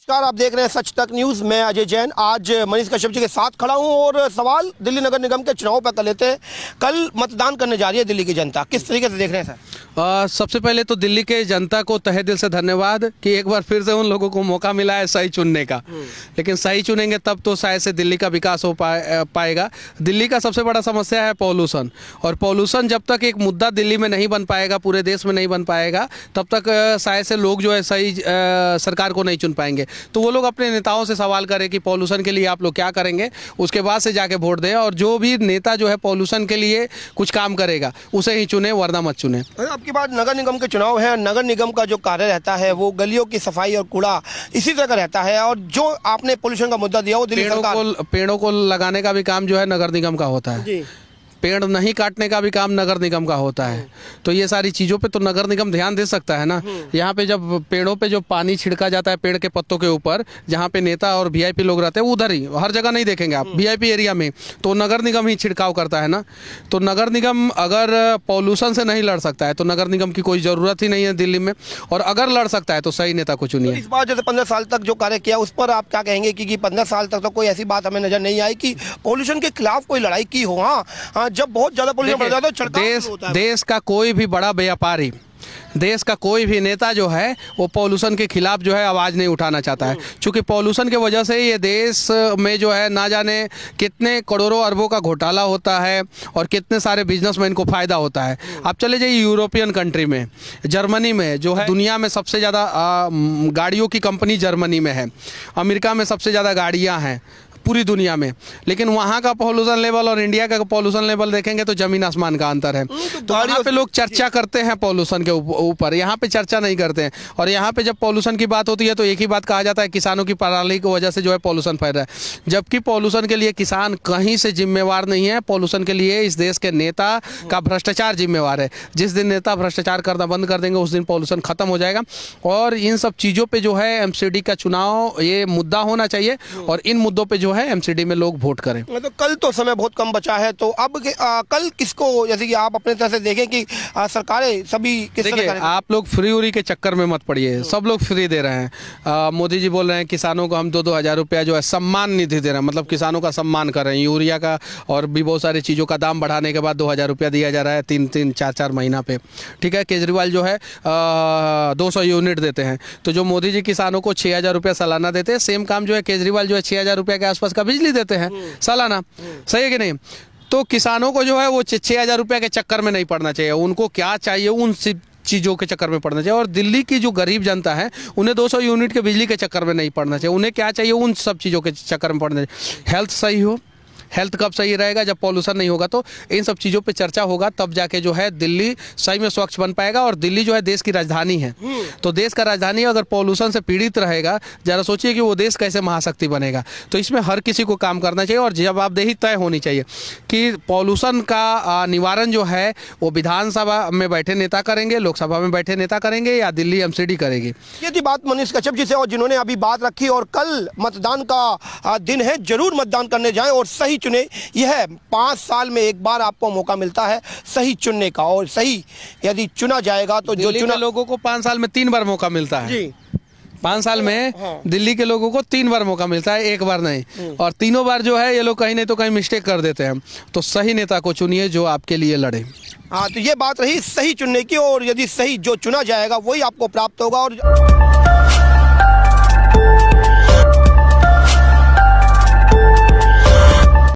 नमस्कार, आप देख रहे हैं सच तक न्यूज़। मैं अजय जैन आज मनीष कश्यप जी के साथ खड़ा हूं और सवाल दिल्ली नगर निगम के चुनाव पर कर लेते हैं। कल मतदान करने जा रही है दिल्ली की जनता, किस तरीके से देख रहे हैं सर? सबसे पहले तो दिल्ली के जनता को तहे दिल से धन्यवाद कि एक बार फिर से उन लोगों को मौका मिला है सही चुनने का। लेकिन सही चुनेंगे तब तो शायद से दिल्ली का विकास हो पाएगा। दिल्ली का सबसे बड़ा समस्या है पॉल्यूशन, और पॉल्यूशन जब तक एक मुद्दा दिल्ली में नहीं बन पाएगा, पूरे देश में नहीं बन पाएगा, तब तक शायद से लोग जो है सही सरकार को नहीं चुन पाएंगे। तो वो लोग अपने नेताओं से सवाल करें कि पॉल्यूशन के लिए आप लोग क्या करेंगे, उसके बाद से जाके वोट दें, और जो भी नेता जो है पॉल्यूशन के लिए कुछ काम करेगा उसे ही चुने, वरना मत चुने। आपकी बात, नगर निगम के चुनाव है, नगर निगम का जो कार्य रहता है वो गलियों की सफाई और कूड़ा इसी तरह का रहता है, और जो आपने पोल्यूशन का मुद्दा दिया वो दिल्ली सरकार पेड़ों को लगाने का भी काम जो है नगर निगम का होता है जी। पेड़ नहीं काटने का भी काम नगर निगम का होता है। तो ये सारी चीज़ों पे तो नगर निगम ध्यान दे सकता है ना। यहाँ पे जब पेड़ों पे जो पानी छिड़का जाता है पेड़ के पत्तों के ऊपर, जहाँ पे नेता और वीआईपी लोग रहते हैं उधर ही, हर जगह नहीं देखेंगे आप वीआईपी एरिया में, तो नगर निगम ही छिड़काव करता है ना। तो नगर निगम अगर पॉल्यूशन से नहीं लड़ सकता है तो नगर निगम की कोई ज़रूरत ही नहीं है दिल्ली में, और अगर लड़ सकता है तो सही नेता को चुनिए। इस बार जैसे 15 साल तक जो कार्य किया उस पर आप क्या कहेंगे कि 15 साल तक तो कोई ऐसी बात हमें नजर नहीं आई कि पॉल्यूशन के खिलाफ कोई लड़ाई की हो? हाँ, जब बहुत ज्यादा देश का कोई भी बड़ा व्यापारी, देश का कोई भी नेता जो है वो पॉल्यूशन के खिलाफ जो है आवाज़ नहीं उठाना चाहता है, क्योंकि पॉल्यूशन की वजह से ये देश में जो है ना जाने कितने करोड़ों अरबों का घोटाला होता है और कितने सारे बिजनेसमैन को फ़ायदा होता है। आप चले जाइए यूरोपियन कंट्री में, जर्मनी में जो है दुनिया में सबसे ज़्यादा गाड़ियों की कंपनी जर्मनी में है, अमेरिका में सबसे ज़्यादा गाड़ियाँ हैं पूरी दुनिया में, लेकिन वहाँ का पॉल्यूशन लेवल और इंडिया का पॉल्यूशन लेवल देखेंगे तो जमीन आसमान का अंतर है। तो वहाँ पे लोग चर्चा करते हैं पॉल्यूशन के ऊपर, यहाँ पे चर्चा नहीं करते हैं। और यहाँ पे जब पॉल्यूशन की बात होती है तो एक ही बात कहा जाता है, किसानों की पराली की वजह से जो है पॉल्यूशन फैल रहा है, जबकि पॉल्यूशन के लिए किसान कहीं से जिम्मेवार नहीं है। पॉल्यूशन के लिए इस देश के नेता का भ्रष्टाचार जिम्मेवार है। जिस दिन नेता भ्रष्टाचार करना बंद कर देंगे उस दिन पॉल्यूशन खत्म हो जाएगा। और इन सब चीज़ों पर जो है एमसीडी का चुनाव ये मुद्दा होना चाहिए, और इन मुद्दों पर जो है एमसीडी में लोग वोट करें। तो कल तो समय बहुत कम बचा है, तो अब कल किसको, जैसे कि आप अपने तरह से देखें कि सरकारें सभी किस तरह करें? आप लोग फ्री उरी के चक्कर में मत पड़िए, सब लोग फ्री दे रहे हैं। मोदी जी बोल रहे हैं किसानों को हम 2-2 हज़ार रुपया जो है सम्मान निधि दे रहे हैं, मतलब किसानों का सम्मान कर रहे हैं। यूरिया का और भी बहुत सारी चीज़ों का दाम बढ़ाने के बाद 2,000 रुपया दिया जा रहा है 3-3, 4-4 महीना पे। ठीक है, केजरीवाल जो है 200 यूनिट देते हैं। तो जो मोदी जी किसानों को 6,000 रुपया सालाना देते हैं, सेम काम जो है केजरीवाल जो है 6,000 रुपया के आसपास का बिजली देते हैं सालाना। सही है कि नहीं? तो किसानों को जो है वो 6,000 रुपया के चक्कर में नहीं पड़ना चाहिए। उनको क्या चाहिए, उन चीज़ों के चक्कर में पड़ना चाहिए। और दिल्ली की जो गरीब जनता है उन्हें 200 यूनिट के बिजली के चक्कर में नहीं पड़ना चाहिए। उन्हें क्या चाहिए, उन सब चीज़ों के चक्कर में पड़ना चाहिए। हेल्थ सही हो, हेल्थ कब सही रहेगा, जब पॉल्यूशन नहीं होगा। तो इन सब चीज़ों पे चर्चा होगा, तब जाके जो है दिल्ली सही में स्वच्छ बन पाएगा। और दिल्ली जो है देश की राजधानी है, तो देश का राजधानी अगर पॉल्यूशन से पीड़ित रहेगा, जरा सोचिए कि वो देश कैसे महाशक्ति बनेगा। तो इसमें हर किसी को काम करना चाहिए, और जवाबदेही तय होनी चाहिए कि पॉल्यूशन का निवारण जो है वो विधानसभा में बैठे नेता करेंगे, लोकसभा में बैठे नेता करेंगे, या दिल्ली एमसीडी करेगी। ये थी बात मनीष कश्यप जी से, और जिन्होंने अभी बात रखी। और कल मतदान का दिन है, जरूर मतदान करने जाएं और सही चुने। यह 5 साल में एक बार आपको मौका मिलता है सही चुनने का, और सही यदि चुना जाएगा तो जो चुना लोगों को 5 साल में 3 बार मौका मिलता है जी। 5 साल में दिल्ली के लोगों को 3 बार मौका मिलता है, एक बार नहीं। और तीनों बार जो है ये लोग कहीं नहीं तो कहीं मिस्टेक कर देते हैं। तो सही नेता को चुनिए जो आपके लिए लड़े। हाँ, तो ये बात रही सही चुनने की, और यदि सही जो चुना जाएगा वही आपको प्राप्त होगा। और